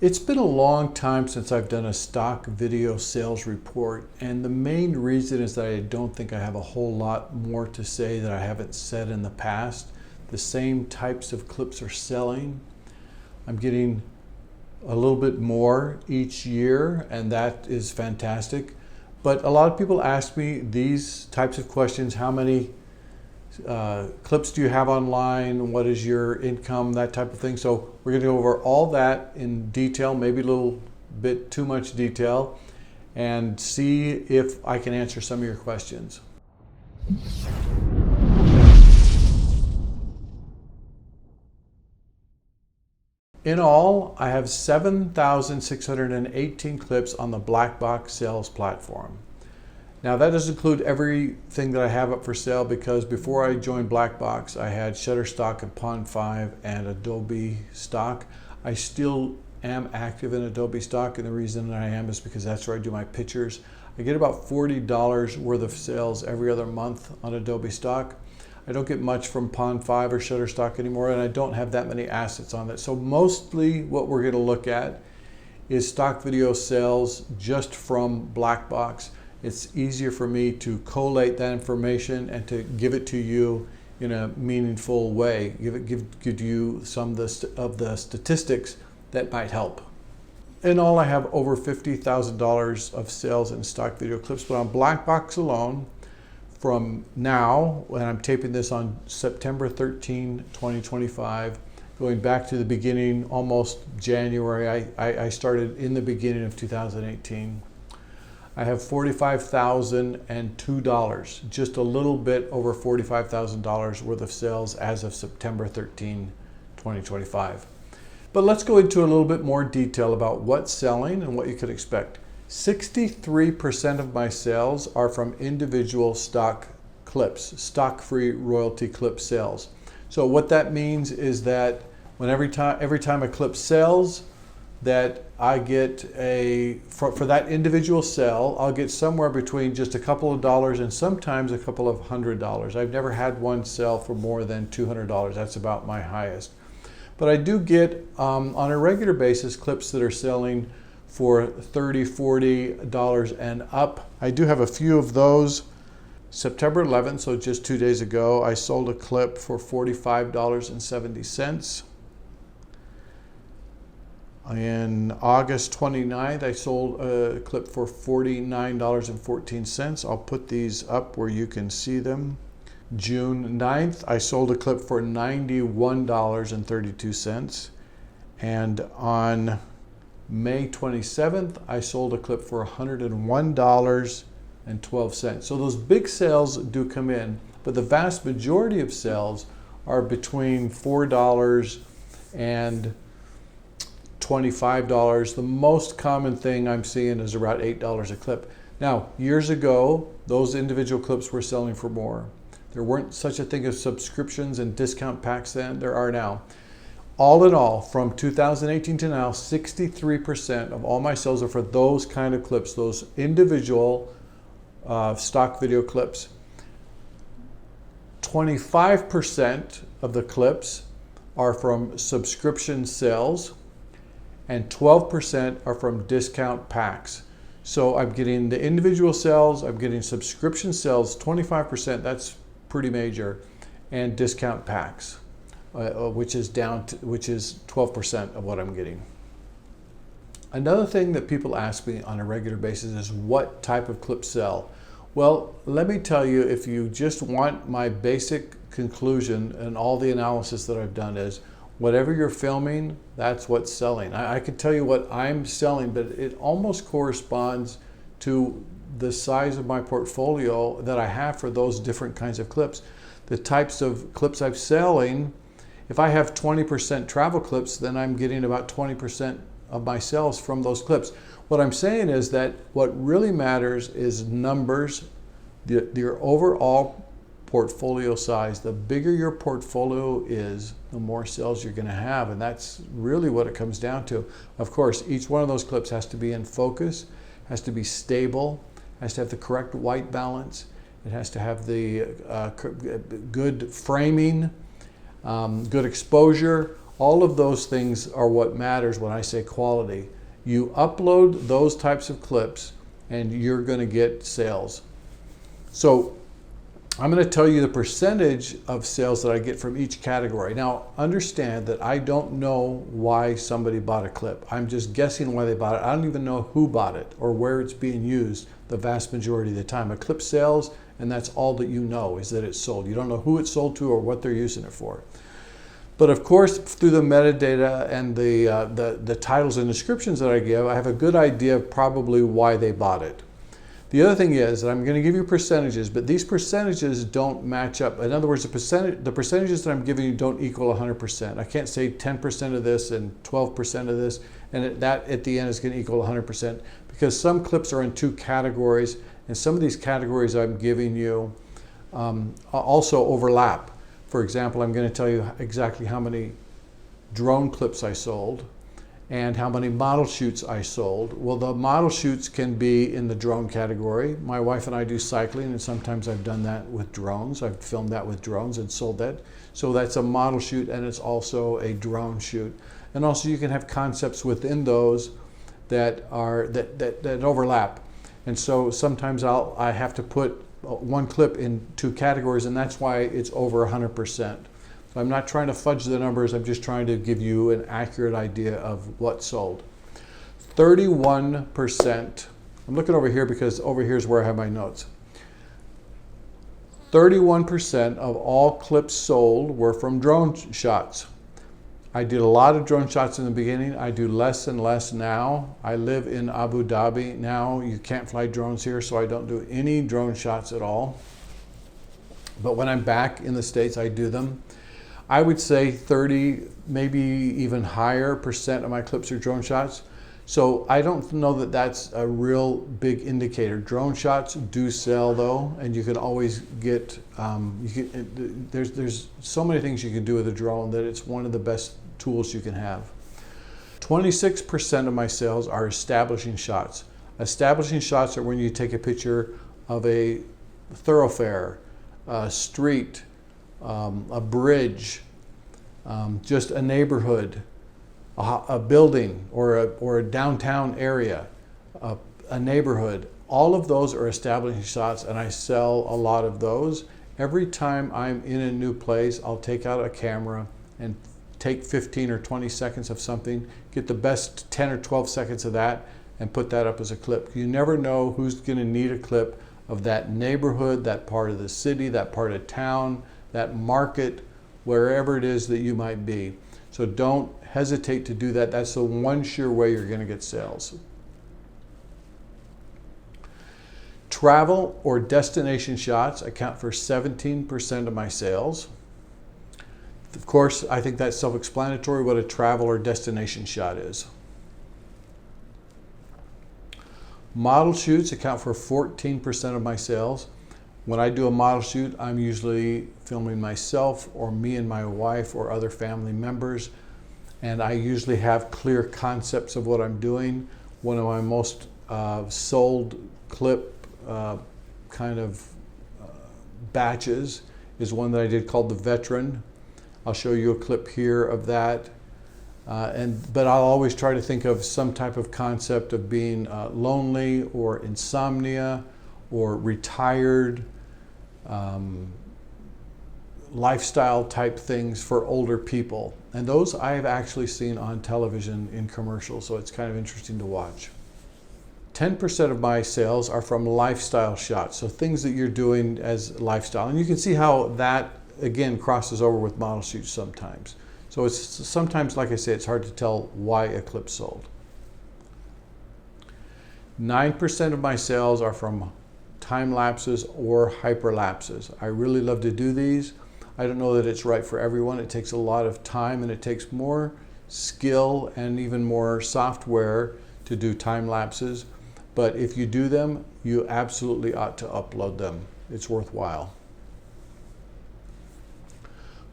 It's been a long time since I've done a stock video sales report, and the main reason is that I don't think I have a whole lot more to say that I haven't said in the past. The same types of clips are selling. I'm getting a little bit more each year, and that is fantastic. But a lot of people ask me these types of questions: how many clips do you have online? What is your income? That type of thing. So we're going to go over all that in detail, maybe a little bit too much detail, and see if I can answer some of your questions. In all, I have 7,618 clips on the Black Box sales platform. Now that doesn't include everything that I have up for sale, because before I joined Black Box, I had Shutterstock and Pond5 and Adobe Stock. I still am active in Adobe Stock, and the reason I am is because that's where I do my pictures. I get about $40 worth of sales every other month on Adobe Stock. I don't get much from Pond5 or Shutterstock anymore, and I don't have that many assets on it. So mostly what we're going to look at is stock video sales just from Black Box. It's easier for me to collate that information and to give it to you in a meaningful way. Give you some of the statistics that might help. In all, I have over $50,000 of sales in stock video clips, but on Black Box alone, from now, when I'm taping this on September 13, 2025, going back to the beginning, almost January, I started in the beginning of 2018. I have $45,002, just a little bit over $45,000 worth of sales as of September 13, 2025. But let's go into a little bit more detail about what's selling and what you could expect. 63% of my sales are from individual stock clips, stock-free royalty clip sales. So what that means is that every time a clip sells, that I get for that individual sell, I'll get somewhere between just a couple of dollars and sometimes a couple of $100. I've never had one sell for more than $200. That's about my highest. But I do get, on a regular basis, clips that are selling for $30, $40 and up. I do have a few of those. September 11th, so just 2 days ago, I sold a clip for $45.70. In August 29th, I sold a clip for $49.14. I'll put these up where you can see them. June 9th, I sold a clip for $91.32. And on May 27th, I sold a clip for $101.12. So those big sales do come in, but the vast majority of sales are between $4 and $25. The most common thing I'm seeing is around $8 a clip. Now, years ago, those individual clips were selling for more. There weren't such a thing as subscriptions and discount packs then. There are now. All in all, from 2018 to now, 63% of all my sales are for those kind of clips, those individual stock video clips. 25% of the clips are from subscription sales, and 12% are from discount packs. So I'm getting the individual sales, I'm getting subscription sales, 25%, that's pretty major, and discount packs, which is 12% of what I'm getting. Another thing that people ask me on a regular basis is what type of clips sell. Well, let me tell you, if you just want my basic conclusion and all the analysis that I've done is, whatever you're filming, that's what's selling. I could tell you what I'm selling, but it almost corresponds to the size of my portfolio that I have for those different kinds of clips. The types of clips I'm selling, if I have 20% travel clips, then I'm getting about 20% of my sales from those clips. What I'm saying is that what really matters is numbers, your overall portfolio size. The bigger your portfolio is, the more sales you're going to have, and that's really what it comes down to. Of course, each one of those clips has to be in focus, has to be stable, has to have the correct white balance, it has to have the good framing, good exposure. All of those things are what matters when I say quality. You upload those types of clips and you're going to get sales. So I'm going to tell you the percentage of sales that I get from each category. Now, understand that I don't know why somebody bought a clip. I'm just guessing why they bought it. I don't even know who bought it or where it's being used the vast majority of the time. A clip sells, and that's all that you know, is that it's sold. You don't know who it's sold to or what they're using it for. But of course, through the metadata and the titles and descriptions that I give, I have a good idea of probably why they bought it. The other thing is that I'm going to give you percentages, but these percentages don't match up. In other words, the percentages that I'm giving you don't equal 100%. I can't say 10% of this and 12% of this, and that at the end is going to equal 100%, because some clips are in two categories, and some of these categories I'm giving you also overlap. For example, I'm going to tell you exactly how many drone clips I sold and how many model shoots I sold. Well, the model shoots can be in the drone category. My wife and I do cycling, and sometimes I've done that with drones. I've filmed that with drones and sold that. So that's a model shoot, and it's also a drone shoot. And also you can have concepts within those that overlap. And so sometimes I have to put one clip in two categories, and that's why it's over 100%. So I'm not trying to fudge the numbers, I'm just trying to give you an accurate idea of what sold. 31%, I'm looking over here because over here is where I have my notes. 31% of all clips sold were from drone shots. I did a lot of drone shots in the beginning. I do less and less now. I live in Abu Dhabi now. You can't fly drones here, so I don't do any drone shots at all. But when I'm back in the States, I do them. I would say 30, maybe even higher percent of my clips are drone shots. So I don't know that that's a real big indicator. Drone shots do sell though, and you can always get, there's so many things you can do with a drone that it's one of the best tools you can have. 26% of my sales are establishing shots. Establishing shots are when you take a picture of a thoroughfare, a street, a bridge, just a neighborhood, a building, or a downtown area, a neighborhood. All of those are establishing shots, and I sell a lot of those. Every time I'm in a new place, I'll take out a camera and take 15 or 20 seconds of something, get the best 10 or 12 seconds of that, and put that up as a clip. You never know who's going to need a clip of that neighborhood, that part of the city, that part of town, that market, wherever it is that you might be. So don't hesitate to do that. That's the one sure way you're going to get sales. Travel or destination shots account for 17% of my sales. Of course, I think that's self-explanatory what a travel or destination shot is. Model shoots account for 14% of my sales. When I do a model shoot, I'm usually filming myself or me and my wife or other family members, and I usually have clear concepts of what I'm doing. One of my most sold clip batches is one that I did called The Veteran. I'll show you a clip here of that. But I'll always try to think of some type of concept of being lonely or insomnia or retired, lifestyle type things for older people. And those I have actually seen on television in commercials, so it's kind of interesting to watch. 10% of my sales are from lifestyle shots, so things that you're doing as lifestyle. And you can see how that, again, crosses over with model shoots sometimes. So it's sometimes, like I say, it's hard to tell why a clip sold. 9% of my sales are from time lapses or hyperlapses. I really love to do these. I don't know that it's right for everyone. It takes a lot of time, and it takes more skill and even more software to do time lapses. But if you do them, you absolutely ought to upload them. It's worthwhile.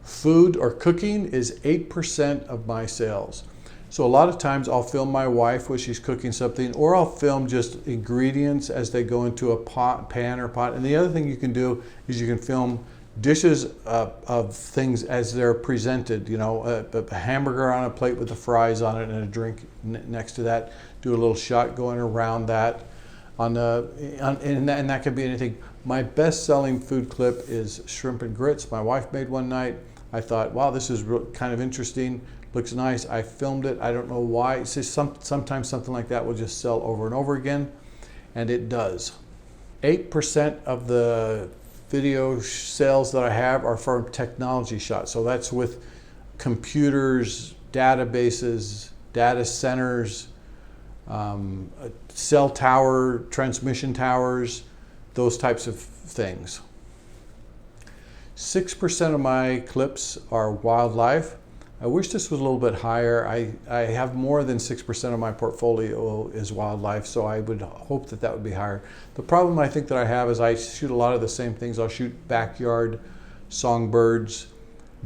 Food or cooking is 8% of my sales. So a lot of times I'll film my wife when she's cooking something, or I'll film just ingredients as they go into a pan or pot. And the other thing you can do is you can film dishes of things as they're presented. You know, a hamburger on a plate with the fries on it and a drink next to that. Do a little shot going around that. And that could be anything. My best-selling food clip is shrimp and grits. My wife made one night. I thought, wow, this is kind of interesting. Looks nice. I filmed it. I don't know why. It's just sometimes something like that will just sell over and over again, and it does. 8% of the video sales that I have are from technology shots. So that's with computers, databases, data centers, cell tower, transmission towers, those types of things. 6% of my clips are wildlife. I wish this was a little bit higher. I have more than 6% of my portfolio is wildlife, so I would hope that that would be higher. The problem I think that I have is I shoot a lot of the same things. I'll shoot backyard, songbirds,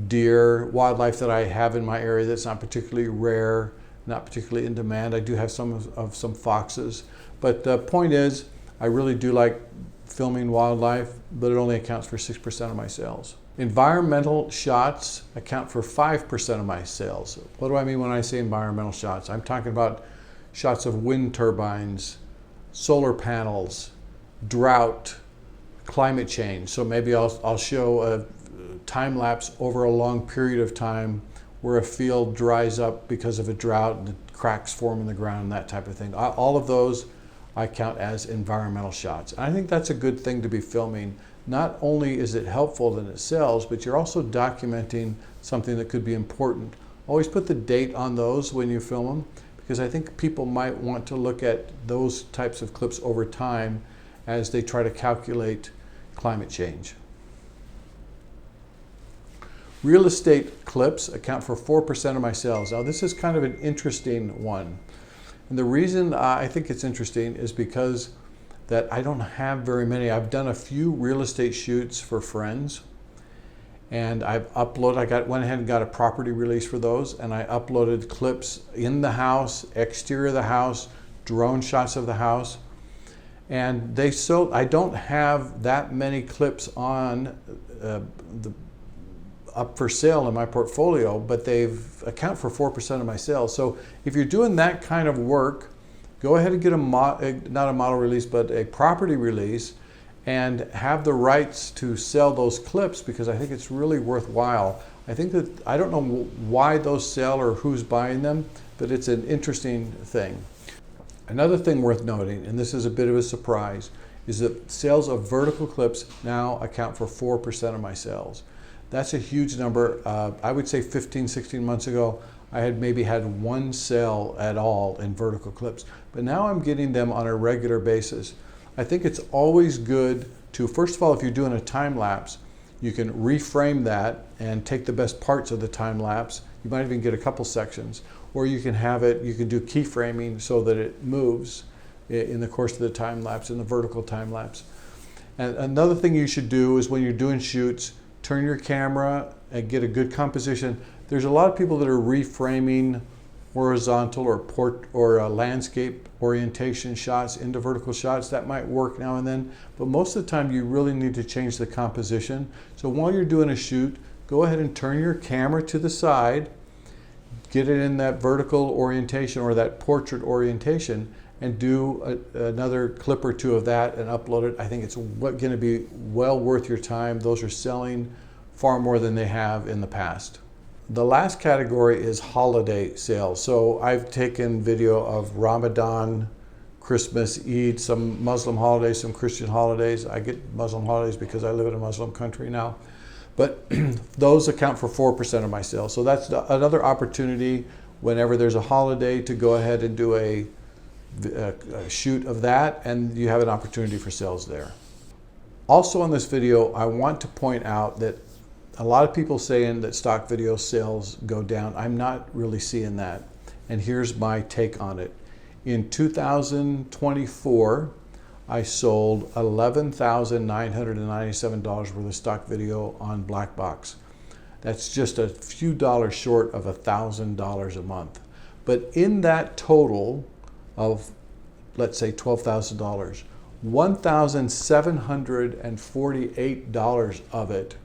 deer, wildlife that I have in my area that's not particularly rare, not particularly in demand. I do have some foxes, but the point is I really do like filming wildlife, but it only accounts for 6% of my sales. Environmental shots account for 5% of my sales. What do I mean when I say environmental shots? I'm talking about shots of wind turbines, solar panels, drought, climate change. So maybe I'll show a time lapse over a long period of time where a field dries up because of a drought and cracks form in the ground and that type of thing. All of those I count as environmental shots. And I think that's a good thing to be filming. Not only is it helpful that it sells, but you're also documenting something that could be important. Always put the date on those when you film them, because I think people might want to look at those types of clips over time as they try to calculate climate change. Real estate clips account for 4% of my sales. Now this is kind of an interesting one. And the reason I think it's interesting is because that I don't have very many. I've done a few real estate shoots for friends, and I've uploaded, went ahead and got a property release for those, and I uploaded clips in the house, exterior of the house, drone shots of the house, and they sold. I don't have that many clips on up for sale in my portfolio, but they've account for 4% of my sales. So if you're doing that kind of work, go ahead and get not a model release, but a property release, and have the rights to sell those clips, because I think it's really worthwhile. I think that, I don't know why those sell or who's buying them, but it's an interesting thing. Another thing worth noting, and this is a bit of a surprise, is that sales of vertical clips now account for 4% of my sales. That's a huge number. I would say 15, 16 months ago, I had maybe had one sale at all in vertical clips, but now I'm getting them on a regular basis. I think it's always good to, first of all, if you're doing a time lapse, you can reframe that and take the best parts of the time lapse. You might even get a couple sections, or you can have it, you can do keyframing so that it moves in the course of the time lapse, in the vertical time lapse. And another thing you should do is when you're doing shoots, turn your camera and get a good composition. There's a lot of people that are reframing horizontal or landscape orientation shots into vertical shots. That might work now and then, but most of the time you really need to change the composition. So while you're doing a shoot, go ahead and turn your camera to the side, get it in that vertical orientation or that portrait orientation, and do another clip or two of that and upload it. I think it's going to be well worth your time. Those are selling far more than they have in the past. The last category is holiday sales. So I've taken video of Ramadan, Christmas, Eid, some Muslim holidays, some Christian holidays. I get Muslim holidays because I live in a Muslim country now. But those account for 4% of my sales. So that's another opportunity whenever there's a holiday to go ahead and do a shoot of that, and you have an opportunity for sales there. Also on this video, I want to point out that a lot of people saying that stock video sales go down. I'm not really seeing that, and here's my take on it. In 2024, I sold $11,997 worth of stock video on Black Box. That's just a few dollars short of $1,000 a month. But in that total of, let's say, $12,000, $1,748 of it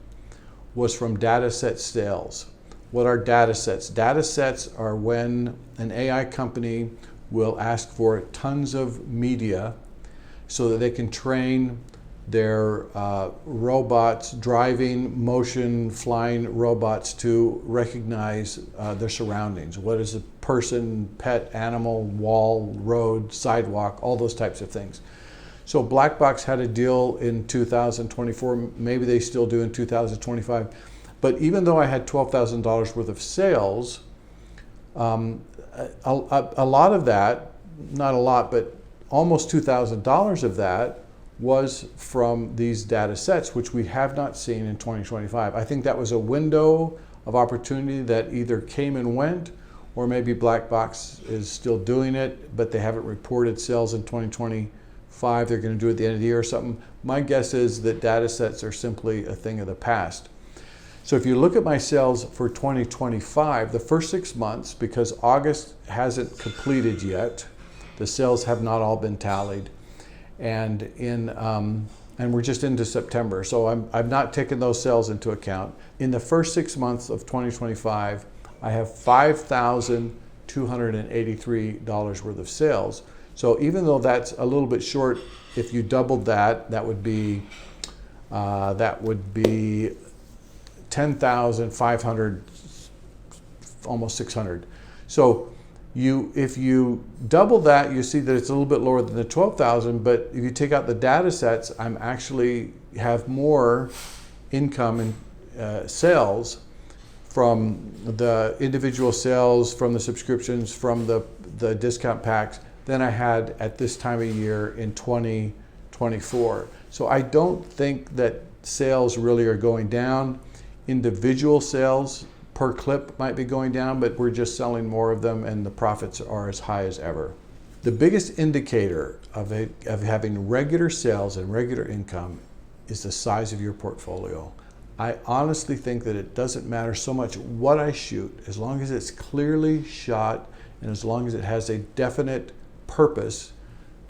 was from data set sales. What are data sets? Data sets are when an AI company will ask for tons of media so that they can train their robots, driving, motion, flying robots to recognize their surroundings. What is a person, pet, animal, wall, road, sidewalk, all those types of things. So Blackbox had a deal in 2024, maybe they still do in 2025. But even though I had $12,000 worth of sales, a lot of that, not a lot, but almost $2,000 of that was from these data sets, which we have not seen in 2025. I think that was a window of opportunity that either came and went, or maybe Blackbox is still doing it, but they haven't reported sales in 2025. They're going to do it at the end of the year or something. My guess is that data sets are simply a thing of the past. So if you look at my sales for 2025, the first 6 months, because August hasn't completed yet, the sales have not all been tallied, and we're just into September, so I'm not taking those sales into account. In the first 6 months of 2025, I have $5,283 worth of sales. So even though that's a little bit short, if you doubled that, that would be 10,500, almost 600. So if you double that, you see that it's a little bit lower than the 12,000, but if you take out the data sets, I'm actually have more income and sales from the individual sales, from the subscriptions, from the discount packs than I had at this time of year in 2024. So I don't think that sales really are going down. Individual sales per clip might be going down, but we're just selling more of them and the profits are as high as ever. The biggest indicator of having regular sales and regular income is the size of your portfolio. I honestly think that it doesn't matter so much what I shoot, as long as it's clearly shot and as long as it has a definite purpose,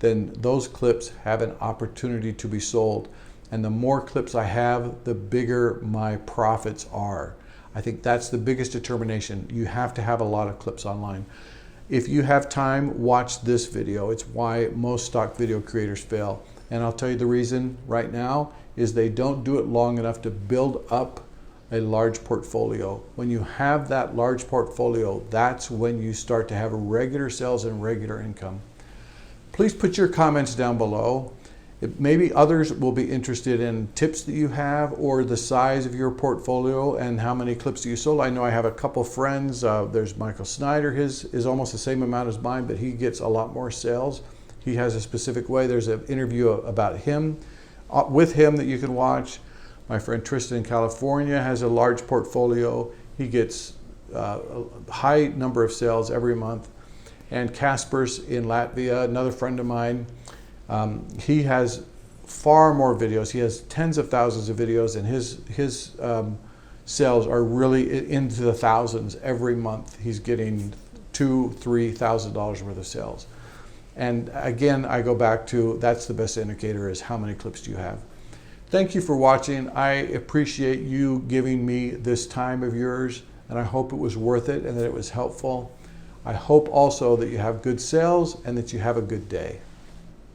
then those clips have an opportunity to be sold. And the more clips I have, the bigger my profits are. I think that's the biggest determination. You have to have a lot of clips online. If you have time, watch this video. It's why most stock video creators fail. And I'll tell you the reason right now is they don't do it long enough to build up a large portfolio. When you have that large portfolio, that's when you start to have regular sales and regular income. Please put your comments down below. Maybe others will be interested in tips that you have or the size of your portfolio and how many clips you sold. I know I have a couple friends. There's Michael Snyder. His is almost the same amount as mine, but he gets a lot more sales. He has a specific way. There's an interview about him, with him, that you can watch. My friend Tristan in California has a large portfolio. He gets a high number of sales every month. And Kasper's in Latvia, another friend of mine, he has far more videos. He has tens of thousands of videos, and his sales are really into the thousands every month. He's getting $2,000–3,000 worth of sales. And again, I go back to that's the best indicator, is how many clips do you have. Thank you for watching. I appreciate you giving me this time of yours, and I hope it was worth it and that it was helpful. I hope also that you have good sales and that you have a good day.